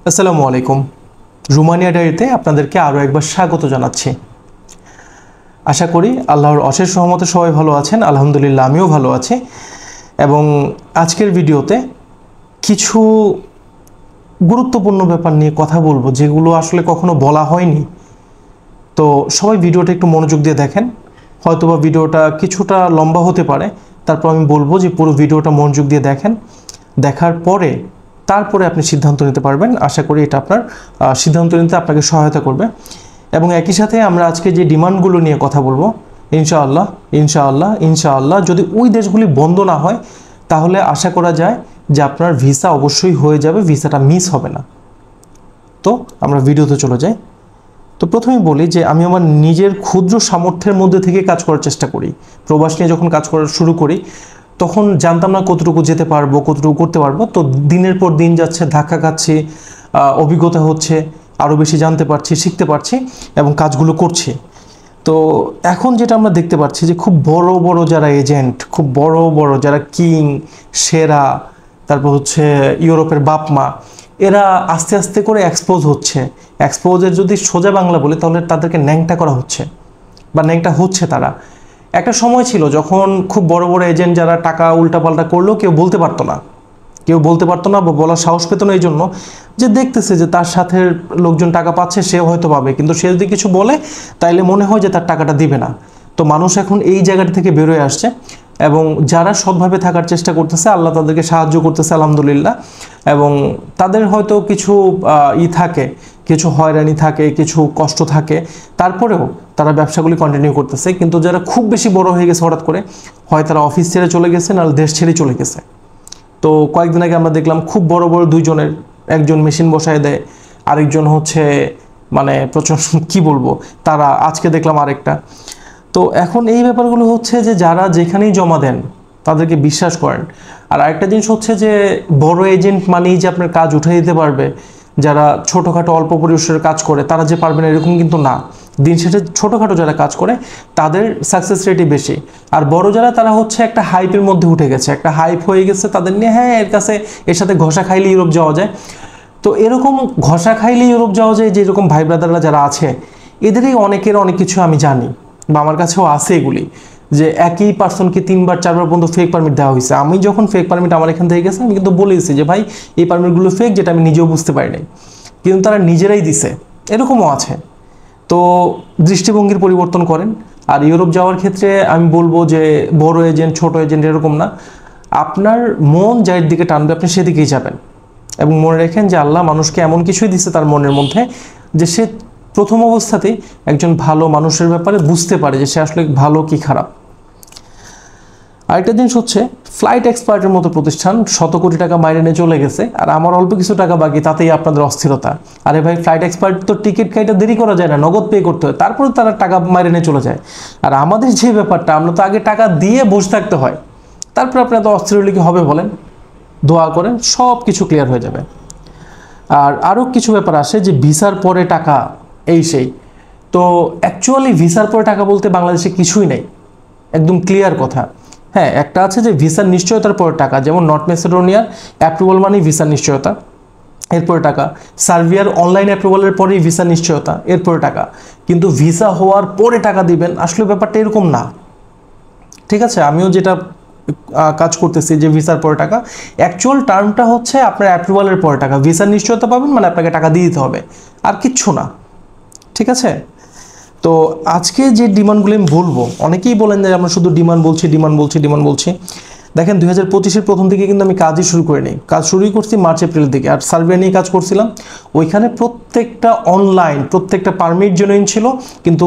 আসসালামু আলাইকুম। রোমানিয়া ডায়েরিতে আপনাদেরকে আরও একবার স্বাগত জানাচ্ছি। আশা করি আল্লাহর অশেষ রহমতে সবাই ভালো আছেন। আলহামদুলিল্লাহ আমিও ভালো আছি। এবং আজকের ভিডিওতে কিছু গুরুত্বপূর্ণ ব্যাপার নিয়ে কথা বলবো, যেগুলো আসলে কখনো বলা হয়নি। তো সবাই ভিডিওটা একটু মনোযোগ দিয়ে দেখেন। হয়তোবা ভিডিওটা কিছুটা লম্বা হতে পারে, তারপর আমি বলবো যে পুরো ভিডিওটা মনোযোগ দিয়ে দেখেন। দেখার পরে তারপরে আপনি সিদ্ধান্ত নিতে পারবেন। আশা করি এটা আপনার সিদ্ধান্ত নিতে আপনাকে সহায়তা করবে। এবং একই সাথে আমরা আজকে যে ডিমান্ডগুলো নিয়ে কথা বলবো, ইনশাআল্লাহ ইনশাআল্লাহ ইনশাআল্লাহ যদি ওই দেশগুলি বন্ধ না হয়, তাহলে আশা করা যায় যে আপনার ভিসা অবশ্যই হয়ে যাবে, ভিসাটা মিস হবে না। তো আমরা ভিডিওতে চলে যাই। তো প্রথমেই বলি যে আমি আমার নিজের ক্ষুদ্র সামর্থ্যের মধ্যে থেকে কাজ করার চেষ্টা করি। প্রবাস নিয়ে যখন কাজ করা শুরু করি তখন জানতাম না কতটুকু যেতে পারবো, কতটুকু করতে পারবো। তো দিনের পর দিন যাচ্ছে, ধাক্কা খাচ্ছি, অভিজ্ঞতা হচ্ছে, আরও বেশি জানতে পারছি, শিখতে পারছি এবং কাজগুলো করছি। তো এখন যেটা আমরা দেখতে পাচ্ছি যে খুব বড় বড় যারা এজেন্ট, খুব বড় বড় যারা কিং, সেরা, তারপর হচ্ছে ইউরোপের বাপ মা, এরা আস্তে আস্তে করে এক্সপোজ হচ্ছে। এক্সপোজের যদি সোজা বাংলা বলি তাহলে তাদেরকে ন্যাংটা করা হচ্ছে বা ন্যাংটা হচ্ছে তারা। একটা সময় ছিল যখন খুব বড় বড় এজেন্ট যারা টাকা উল্টাপাল্টা করলেও কেউ বলতে পারতো না বা বলার সাহস পেত না, এই জন্য যে দেখতেছে যে তার সাথে লোকজন টাকা পাচ্ছে, সে হয়তো পাবে, কিন্তু সে যদি কিছু বলে তাইলে মনে হয় যে তার টাকাটা দিবে না। তো মানুষ এখন এই জায়গাটা থেকে বেরোয় আসছে এবং যারা সৎভাবে থাকার চেষ্টা করতেছে আল্লাহ তাদেরকে সাহায্য করতেছে আলহামদুলিল্লাহ। এবং তাদের হয়তো কিছু থাকে, কিছু হয়রানি থাকে, কিছু কষ্ট থাকে, তারপরেও তারা ব্যবসাগুলি কন্টিনিউ করতেছে। কিন্তু যারা খুব বেশি বড় হয়ে গেছে হঠাৎ করে, হয় তারা অফিস ছেড়ে চলে গেছে, নাহলে দেশ ছেড়ে চলে গেছে। তো কয়েকদিন আগে আমরা দেখলাম খুব বড় বড় দুইজনের, একজন মেশিন বসায় দেয়, আরেকজন হচ্ছে মানে প্রচণ্ড কী বলবো, তারা আজকে দেখলাম আরেকটা। তো এখন এই ব্যাপারগুলো হচ্ছে যে যারা যেখানেই জমা দেন তাদেরকে বিশ্বাস করেন। আর আরেকটা জিনিস হচ্ছে যে বড় এজেন্ট মানেই যে আপনার কাজ উঠে দিতে পারবে। যারা ছোটোখাটো অল্প পরিসরের কাজ করে তারা যে পারবে না এরকম কিন্তু না। দিন শেষে ছোটোখাটো যারা কাজ করে তাদের সাকসেস রেটই বেশি। আর বড় যারা, তারা হচ্ছে একটা হাইপের মধ্যে উঠে গেছে, একটা হাইপ হয়ে গেছে তাদের নিয়ে, হ্যাঁ এর সাথে ঘষা খাইলে ইউরোপ যাওয়া যায়। তো এরকম ঘষা খাইলে ইউরোপ যাওয়া যায়, যে এরকম ভাই ব্রাদাররা যারা আছে এদেরই অনেকের অনেক কিছু আমি জানি বা আমার কাছেও আছে এগুলি, যে একই পার্সনকে 3বার 4বার পর্যন্ত ফেক পারমিট দেওয়া হয়েছে। আমি যখন ফেক পারমিট আমার এখান থেকে গেছে, আমি কিন্তু বলেছি যে ভাই এই পারমিটগুলো ফেক, যেটা আমি নিজেও বুঝতে পারি নাই, কিন্তু তারা নিজেরাই দিছে, এরকমও আছে। তো দৃষ্টিভঙ্গির পরিবর্তন করেন। আর ইউরোপ যাওয়ার ক্ষেত্রে আমি বলবো যে বড় এজেন্ট ছোট এজেন্ট এরকম না, আপনার মন যার দিকে টানবে আপনি সেদিকেই যাবেন। এবং মনে রাখেন যে আল্লাহ মানুষকে এমন কিছুই দিচ্ছে তার মনের মধ্যে, যে সে প্রথম অবস্থাতেই একজন ভালো মানুষের ব্যাপারে বুঝতে পারে যে সে আসলে ভালো কি খারাপ। আরেকটা জিনিস হচ্ছে, ফ্লাইট এক্সপার্টের মতো প্রতিষ্ঠান শত কোটি টাকা মাইরে নিয়ে চলে গেছে, আর আমার অল্প কিছু টাকা বাকি, তাতেই আপনাদের অস্থিরতা। আরে ভাই, ফ্লাইট এক্সপার্ট তো টিকিট কাইটা দেরি করা যায় না, নগদ পে করতে হয়, তারপরে তারা টাকা মাইরে নিয়ে চলে যায়। আর আমাদের যে ব্যাপারটা, আমরা তো আগে টাকা দিয়ে বসে থাকতে হয়, তারপর আপনার তো অস্থির হলে কি হবে বলেন? দোয়া করেন, সব কিছু ক্লিয়ার হয়ে যাবে। আর আরও কিছু ব্যাপার আসে যে ভিসার পরে টাকা, এই সেই। তো অ্যাকচুয়ালি ভিসার পরে টাকা বলতে বাংলাদেশে কিছুই নেই, একদম ক্লিয়ার কথা। হ্যাঁ, একটা আছে যে ভিসার নিশ্চয়তার পরে টাকা, যেমন নর্থ ম্যাসেডোনিয়ার অ্যাপ্রুভাল মানেই ভিসার নিশ্চয়তা, এরপরে টাকা। সার্বিয়ার অনলাইন অ্যাপ্রুভালের পরেই ভিসার নিশ্চয়তা, এরপরে টাকা। কিন্তু ভিসা হওয়ার পরে টাকা দিবেন, আসলে ব্যাপারটা এরকম না। ঠিক আছে, আমিও যেটা কাজ করতেছি যে ভিসার পরে টাকা, অ্যাকচুয়াল টার্মটা হচ্ছে আপনার অ্যাপ্রুভালের পরে টাকা। ভিসার নিশ্চয়তা পাবেন মানে আপনাকে টাকা দিয়ে দিতে হবে, আর কিচ্ছু না। ঠিক আছে, তো আজকে যে ডিমান্ডগুলো আমি বলবো, অনেকেই বলেন যে আমরা শুধু ডিমান্ড বলছি। দেখেন 2025-এর প্রথম দিকে কিন্তু আমি কাজই শুরু করিনি, কাজ শুরুই করছি মার্চ এপ্রিলের দিকে। আর সার্ভে নিয়ে কাজ করছিলাম, ওইখানে প্রত্যেকটা অনলাইন, প্রত্যেকটা পারমিট জেনুইন ছিল, কিন্তু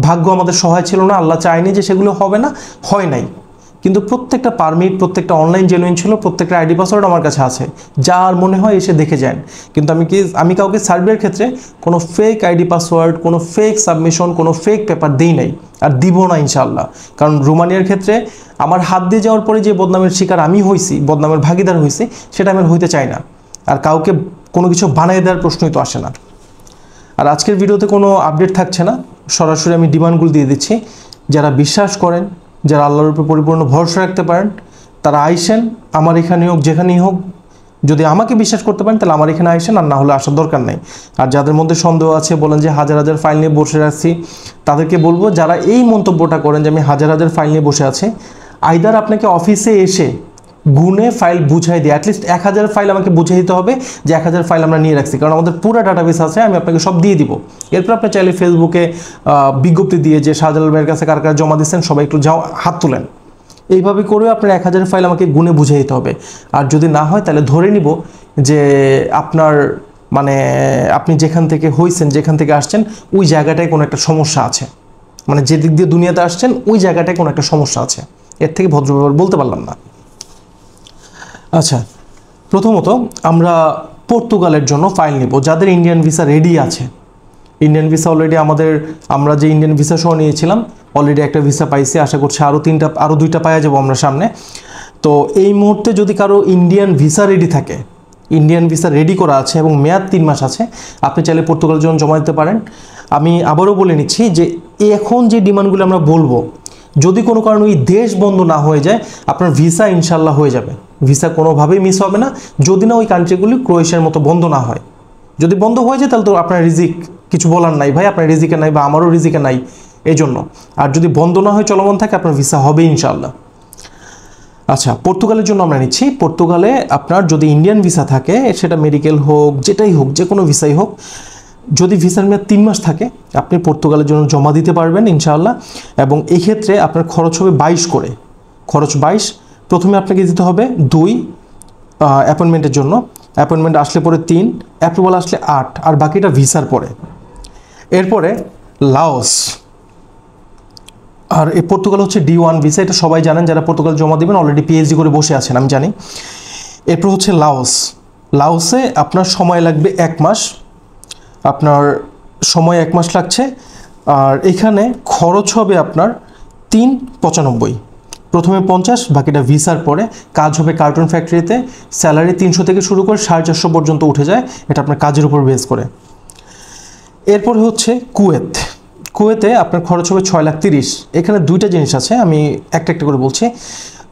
ভাগ্য আমাদের সহায় ছিল না, আল্লাহ চায়নি যে সেগুলো হবে না, হয় নাই। কিন্তু প্রত্যেকটা পারমিট, প্রত্যেকটা অনলাইন জেনুইন ছিল, প্রত্যেকটা আইডি পাসওয়ার্ড আমার কাছে আছে, যার মনে হয় এসে দেখে যান। কিন্তু আমি কাউকে সার্ভের ক্ষেত্রে কোনো ফেক আইডি পাসওয়ার্ড, কোনো ফেক সাবমিশন, কোনো ফেক পেপার দিই নাই, আর দিব না ইনশাআল্লাহ। কারণ রোমানিয়ার ক্ষেত্রে আমার হাত দিয়ে যাওয়ার পরে যে বদনামের শিকার আমি হয়েছি, বদনামের ভাগিদার হয়েছি, সেটা আমি হইতে চাই না। আর কাউকে কোনো কিছু বানিয়ে দেওয়ার প্রশ্নই তো আসে না। আর আজকের ভিডিওতে কোনো আপডেট থাকছে না, সরাসরি আমি ডিমান্ডগুলো দিয়ে দিচ্ছি। যারা বিশ্বাস করেন, যারা আল্লাহর উপর পরিপূর্ণ ভরসা রাখতে পারেন, তারা আইসেন, আমার এখানে হোক যেখানেই হোক, যদি আমাকে বিশ্বাস করতে পারেন তাহলে আমার এখানে আসেন, আর না হলে আসার দরকার নেই। আর যাদের মধ্যে সন্দেহ আছে, বলেন যে হাজার হাজার ফাইল নিয়ে বসে আছি, তাদেরকে বলবো যারা এই মন্তব্যটা করেন যে আমি হাজার হাজার ফাইল নিয়ে বসে আছি, আইদার আপনাকে অফিসে এসে গুনে ফাইল বুঝাই দিয়ে অ্যাটলিস্ট 1000 ফাইল আমাকে বুঝিয়ে দিতে হবে যে 1000 ফাইল আমরা নিয়ে রাখছি, কারণ আমাদের পুরো ডাটাবেস আছে, আমি আপনাকে সব দিয়ে দিব। এরপর আপনি চাইলে ফেসবুকে বিজ্ঞপ্তি দিয়ে যে শাহজালাল ভাইয়ের কাছে কার কার জমা দিচ্ছেন সবাই একটু যাও হাত তুলেন, এইভাবে করেও আপনার 1000 ফাইল আমাকে গুনে বুঝিয়ে দিতে হবে। আর যদি না হয় তাহলে ধরে নিব যে আপনার মানে আপনি যেখান থেকে হয়েছেন, যেখান থেকে আসছেন ওই জায়গাটায় কোনো একটা সমস্যা আছে, মানে যে দিক দিয়ে দুনিয়াতে আসছেন ওই জায়গাটায় কোনো একটা সমস্যা আছে। এর থেকে ভদ্র ব্যবহার বলতে পারলাম না। আচ্ছা, প্রথমত আমরা পর্তুগালের জন্য ফাইল নিব যাদের ইন্ডিয়ান ভিসা রেডি আছে। ইন্ডিয়ান ভিসা অলরেডি আমরা যে ইন্ডিয়ান ভিসা সহ নিয়েছিলাম অলরেডি একটা ভিসা পাইছি, আশা করছি আরও 2টা পাওয়া যাবো আমরা সামনে। তো এই মুহূর্তে যদি কারো ইন্ডিয়ান ভিসা রেডি থাকে, ইন্ডিয়ান ভিসা রেডি করা আছে এবং মেয়াদ 3 মাস আছে, আপনি চাইলে পর্তুগালের জন্য জমা দিতে পারেন। আমি আবারও বলে নিচ্ছি যে এখন যে ডিমান্ডগুলো আমরা বলবো, যদি কোনো কারণে ওই দেশ বন্ধ না হয়ে যায় আপনার ভিসা ইনশাল্লাহ হয়ে যাবে, ভিসা কোনোভাবেই মিস হবে না, যদি না ওই কান্ট্রিগুলি ক্রোয়েশিয়ার মতো বন্ধ না হয়। যদি বন্ধ হয়ে যায় তাহলে তো আপনার রিজিক কিছু বলার নাই ভাই, আপনার রিজিকে নাই বা আমারও রিজিকে নাই এই জন্য। আর যদি বন্ধ না হয় চলমান থাকে আপনার ভিসা হবে ইনশাল্লাহ। আচ্ছা, পর্তুগালের জন্য আমরা নিচ্ছি। পর্তুগালে আপনার যদি ইন্ডিয়ান ভিসা থাকে, সেটা মেডিকেল হোক যেটাই হোক, যে কোনো ভিসাই হোক, যদি ভিসার মেয়াদ 3 মাস থাকে আপনি পর্তুগালের জন্য জমা দিতে পারবেন ইনশাআল্লাহ। এবং এই ক্ষেত্রে আপনার খরচ হবে 22 করে, খরচ 22। প্রথমে আপনাকে দিতে হবে 2 অ্যাপয়েন্টমেন্টের জন্য, অ্যাপয়েন্টমেন্ট আসলে পরে 3, অ্যাপ্রুভাল আসলে 8, আর বাকিটা ভিসার পরে। এরপরে লাওস, আর এই পর্তুগাল হচ্ছে D1 ভিসা, এটা সবাই জানেন যারা পর্তুগাল জমা দেবেন, অলরেডি পিএইচডি করে বসে আছেন আমি জানি। এরপর হচ্ছে লাওস, লাওসে আপনার সময় লাগবে 1 মাস, আপনার সময় 1 মাস লাগছে। আর এখানে খরচ হবে আপনার 395, প্রথমে 50, বাকিটা ভিসার পরে। কাজ হবে কার্টুন ফ্যাক্টরিতে, স্যালারি 300 থেকে শুরু করে 450 পর্যন্ত উঠে যায়, এটা আপনার কাজের উপর বেস করে। এরপরে হচ্ছে কুয়েত, কুয়েতে আপনার খরচ হবে 6,30,000। এখানে 2টা জিনিস আছে, আমি একটা একটা করে বলছি।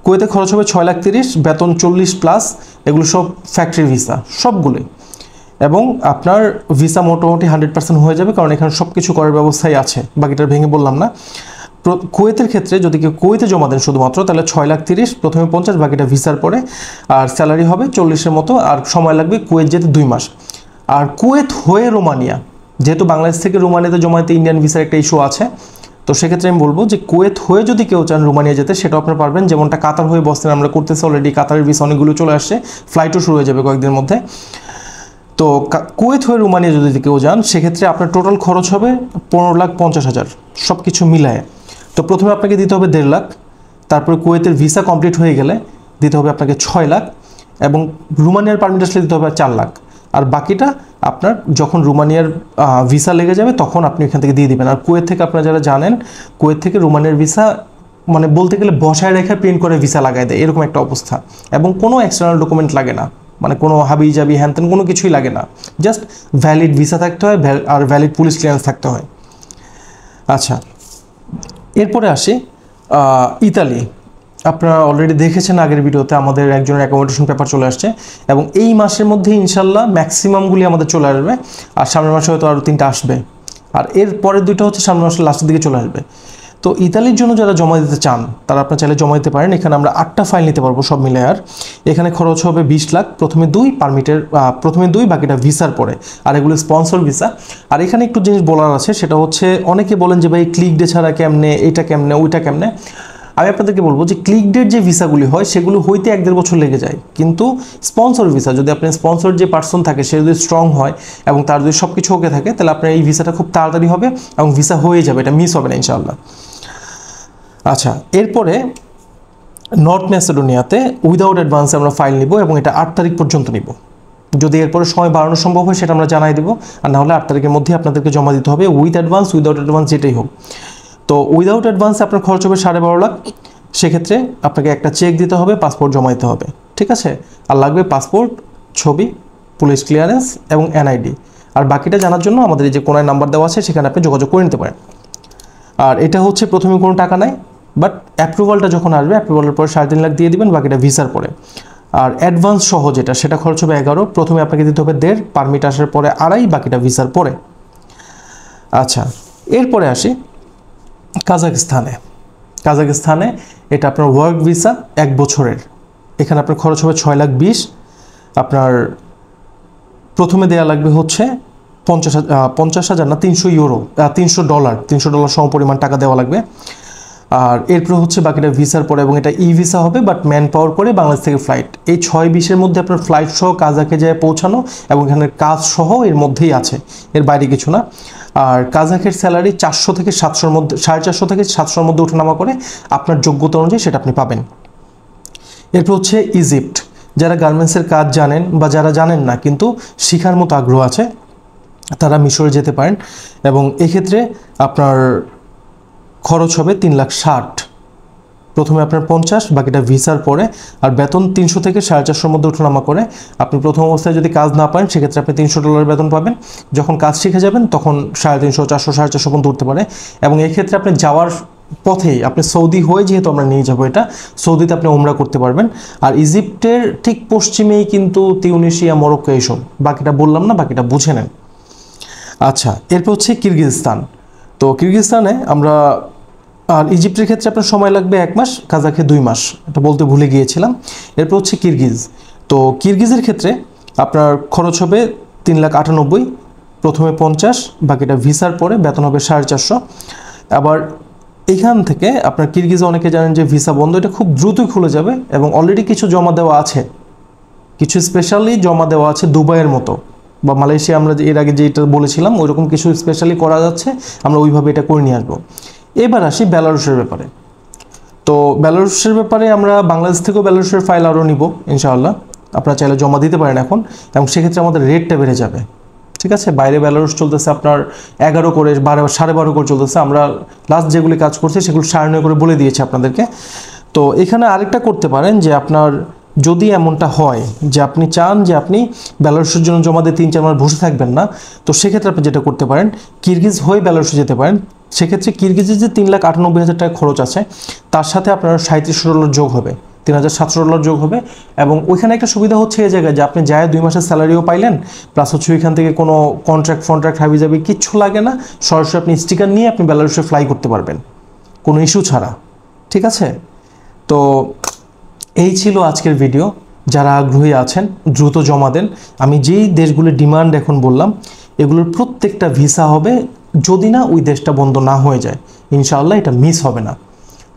কুয়েতে খরচ হবে 6,30,000, বেতন 40+, এগুলো সব ফ্যাক্টরি ভিসা সবগুলোই। এবং আপনার ভিসা মোটামুটি 100% হয়ে যাবে, কারণ এখানে সব কিছু করার ব্যবস্থাই আছে, বাকিটা ভেঙে বললাম না। কুয়েতের ক্ষেত্রে যদি কেউ কুয়েতে জমা দেন শুধুমাত্র, তাহলে 6,30,000, প্রথমে 50, বাকিটা ভিসার পরে। আর স্যালারি হবে 40-এর মতো, আর সময় লাগবে কুয়েত যেতে 2 মাস। আর কুয়েত হয়ে রোমানিয়া, যেহেতু বাংলাদেশ থেকে রোমানিয়াতে জমা দিতে ইন্ডিয়ান ভিসার একটা ইস্যু আছে, তো সেক্ষেত্রে আমি বলবো যে কুয়েত হয়ে যদি কেউ চান রোমানিয়া যেতে, সেটাও আপনারা পারবেন। যেমনটা কাতার হয়ে বসতেন আমরা করতেছি অলরেডি, কাতারের ভিসা অনেকগুলো চলে আসছে, ফ্লাইটও শুরু হয়ে যাবে কয়েকদিনের মধ্যে। তো কুয়েত হয়ে রোমানিয়া যদি কেউ যান, সেক্ষেত্রে আপনার টোটাল খরচ হবে 15,50,000 সব কিছু মিলায়। তো প্রথমে আপনাকে দিতে হবে 1.5 লাখ, তারপরে কুয়েতের ভিসা কমপ্লিট হয়ে গেলে দিতে হবে আপনাকে 6 লাখ, এবং রোমানিয়ার পারমিট আসলে দিতে হবে 4 লাখ। আর বাকিটা আপনার যখন রোমানিয়ার ভিসা লেগে যাবে তখন আপনি এখান থেকে দিয়ে দিবেন। আর কুয়েত থেকে আপনারা যারা জানেন, কুয়েত থেকে রোমানিয়ার ভিসা মানে বলতে গেলে বসায় রেখে প্রিন্ট করে ভিসা লাগাই দেয়, এরকম একটা অবস্থা। এবং কোনো এক্সটার্নাল ডকুমেন্ট লাগে না, মানে কোনো হাবি জাবি হ্যান ত্যান কোনো কিছুই লাগে না, জাস্ট ভ্যালিড ভিসা থাকতে হয় আর ভ্যালিড পুলিশ ক্লিয়ারেন্স থাকতে হয়। আচ্ছা, এরপরে আসি ইতালি। আপনারা অলরেডি দেখেছেন আগের ভিডিওতে আমাদের একজনের অ্যাকোমোডেশন পেপার চলে আসছে, এবং এই মাসের মধ্যে ইনশাল্লাহ ম্যাক্সিমামগুলি আমাদের চলে আসবে। আর সামনের মাসে হয়তো আরও 3টা আসবে, আর এর পরের 2টা হচ্ছে সামনের মাসের লাস্টের দিকে চলে আসবে। তো ইতালির জন্য যারা জমা দিতে চান তারা আপনার চাইলে জমা দিতে পারেন। এখানে আমরা 8টা ফাইল নিতে পারবো সব মিলে। আর এখানে খরচ হবে 20 লাখ, প্রথমে 2 পারমিটের, প্রথমে 2 বাকিটা ভিসার পরে, আর এগুলো স্পন্সর ভিসা। আর এখানে একটু জিনিস বলার আছে, সেটা হচ্ছে অনেকে বলেন যে ভাই ক্লিক ডে ছাড়া কেমনে, এইটা কেমনে, ওইটা কেমনে। আমি আপনাদেরকে বলবো যে ক্লিক ডেট যে ভিসাগুলি হয় সেগুলো হইতে 1-1.5 বছর লেগে যায়, কিন্তু স্পন্সর ভিসা যদি আপনার স্পন্সর যে পার্সন থাকে সে যদি স্ট্রং হয় এবং তার যদি সব কিছু ওকে থাকে, তাহলে আপনার এই ভিসাটা খুব তাড়াতাড়ি হবে এবং ভিসা হয়ে যাবে, এটা মিস হবে না ইনশাআল্লাহ। আচ্ছা, এরপরে নর্থ ম্যাসেডোনিয়াতে উইদাউট অ্যাডভান্সে আমরা ফাইল নিব, এবং এটা 8 তারিখ পর্যন্ত নিব। যদি এরপরে সময় বাড়ানো সম্ভব হয় সেটা আমরা জানাই দেবো, আর না হলে 8 তারিখের মধ্যে আপনাদেরকে জমা দিতে হবে, উইথ অ্যাডভান্স উইদাউট অ্যাডভান্স যেটাই হোক। তো উইদাউট অ্যাডভান্সে আপনার খরচ হবে 12.5 লাখ। সেক্ষেত্রে আপনাকে একটা চেক দিতে হবে, পাসপোর্ট জমা দিতে হবে, ঠিক আছে? আর লাগবে পাসপোর্ট, ছবি, পুলিশ ক্লিয়ারেন্স এবং এনআইডি। আর বাকিটা জানার জন্য আমাদের এই যে কোনায় নাম্বার দেওয়া আছে সেখানে আপনি যোগাযোগ করে নিতে পারেন। আর এটা হচ্ছে প্রথমে কোনো টাকা নাই, বাট অ্যাপ্রুভালটা যখন আসবে, অ্যাপ্রুভালের পরে 3.5 লাখ দিয়ে দিবেন, বাকিটা ভিসার পরে। আর অ্যাডভান্স সহ যেটা সেটা খরচ হবে 11, প্রথমে আপনাকে দিতে হবে 1.5, পারমিট আসার পরে 2.5, বাকিটা ভিসার পরে। আচ্ছা, এরপরে আসি কাজাখস্তানে। কাজাখস্তানে এটা আপনার ওয়ার্ক ভিসা 1 বছরের, এখানে আপনার খরচ হবে 6,20,000। আপনার প্রথমে দেওয়া লাগবে হচ্ছে 50,000 না 300 ইউরো, $300 সমপরিমাণ টাকা দেওয়া লাগবে। আর এরপর হচ্ছে বাকিটা ভিসার পরে, এবং এটা ই ভিসা হবে বাট ম্যান পাওয়ার করে বাংলাদেশ থেকে ফ্লাইট। এই 6-20-এর মধ্যে আপনার ফ্লাইট সহ কাজাকে যায় পৌঁছানো এবং এখানের কাজ সহ এর মধ্যেই আছে, এর বাইরে কিছু না। আর কাজাকের স্যালারি 400 থেকে 700-এর মধ্যে, 450 থেকে 700-এর মধ্যে ওঠানামা করে, আপনার যোগ্যতা অনুযায়ী সেটা আপনি পাবেন। এরপর হচ্ছে ইজিপ্ট। যারা গার্মেন্টসের কাজ জানেন বা যারা জানেন না কিন্তু শিখার মতো আগ্রহ আছে, তারা মিশরে যেতে পারেন, এবং এক্ষেত্রে আপনার খরচ হবে 3,60,000। প্রথমে আপনার 50, বাকিটা ভিসার পরে। আর বেতন 300 থেকে 450-এর মধ্যে ওঠানামা করে। আপনি প্রথম অবস্থায় যদি কাজ না পান সেক্ষেত্রে আপনি $300 বেতন পাবেন, যখন কাজ শিখে যাবেন তখন 350, 400, 450 পর্যন্ত উঠতে পারে। এবং এই ক্ষেত্রে আপনি যাওয়ার পথেই আপনি সৌদি হয়ে, যেহেতু আমরা নিয়ে যাবো এটা, সৌদিতে আপনি ওমরা করতে পারবেন। আর ইজিপ্টের ঠিক পশ্চিমেই কিন্তু তিউনিসিয়া, মরক্কো এইসব, বাকিটা বললাম না, বাকিটা বুঝে নেন। আচ্ছা, এরপর হচ্ছে কিরগিজস্তান। তো কিরগিজস্তানে আমরা, আর ইজিপ্টের ক্ষেত্রে আপনার সময় লাগবে 1 মাস, কাজাখে 2 মাস, এটা বলতে ভুলে গিয়েছিলাম। এরপর হচ্ছে কিরগিজ। তো কিরগিজের ক্ষেত্রে আপনার খরচ হবে 3,98,000, প্রথমে 50, বাকিটা ভিসার পরে, বেতন হবে 450। আবার এখান থেকে আপনার কিরগিজে অনেকে জানেন যে ভিসা বন্ধ, এটা খুব দ্রুতই খুলে যাবে, এবং অলরেডি কিছু জমা দেওয়া আছে, কিছু স্পেশালি জমা দেওয়া আছে দুবাইয়ের মতো বা মালয়েশিয়া, আমরা এর আগে যেটা বলেছিলাম ওইরকম কিছু স্পেশালি করা যাচ্ছে, আমরা ওইভাবে এটা করে নিয়ে আসবো। এবার আসি বেলারুশের ব্যাপারে। তো বেলারুশের ব্যাপারে আমরা বাংলাদেশ থেকেও বেলারুশের ফাইল আরও নিব ইনশাআল্লাহ, আপনারা চাইলে জমা দিতে পারেন এখন, এবং সেক্ষেত্রে আমাদের রেটটা বেড়ে যাবে। ঠিক আছে, বাইরে বেলারুশ চলতেছে আপনার 11 করে, 12.5 করে চলতেছে। আমরা লাস্ট যেগুলি কাজ করছি সেগুলো 9.5 করে বলে দিয়েছি আপনাদেরকে। তো এখানে আরেকটা করতে পারেন যে আপনার যদি এমনটা হয় যে আপনি চান যে আপনি বেলারুশের জন্য জমা দিয়ে 3-4 মাস বসে থাকবেন না, তো সেক্ষেত্রে আপনি যেটা করতে পারেন, কিরগিজ হয়ে বেলারুশে যেতে পারেন। সেক্ষেত্রে কিরগিজের যে 3,98,000 টাকা খরচ আছে, তার সাথে আপনার $37 যোগ হবে, $3,700 যোগ হবে। এবং ওইখানে একটা সুবিধা হচ্ছে এই জায়গায় যে আপনি যায় 2 মাসের স্যালারিও পাইলেন, প্লাস হচ্ছে ওইখান থেকে কোনো কন্ট্রাক্ট হাবি যাবি কিচ্ছু লাগে না, সরাসরি আপনি স্টিকার নিয়ে আপনি বেলারুশে ফ্লাই করতে পারবেন কোনো ইস্যু ছাড়া। ঠিক আছে, তো এই ছিল আজকের ভিডিও। যারা আগ্রহী আছেন দ্রুত জমা দেন। আমি যেই দেশগুলির ডিমান্ড এখন বললাম এগুলোর প্রত্যেকটা ভিসা হবে, যদি না ওই দেশটা বন্ধ না হয়ে যায়, ইনশাআল্লাহ এটা মিস হবে না।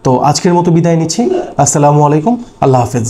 তো আজকের মতো বিদায় নিচ্ছি। আসসালামু আলাইকুম, আল্লাহ হাফেজ।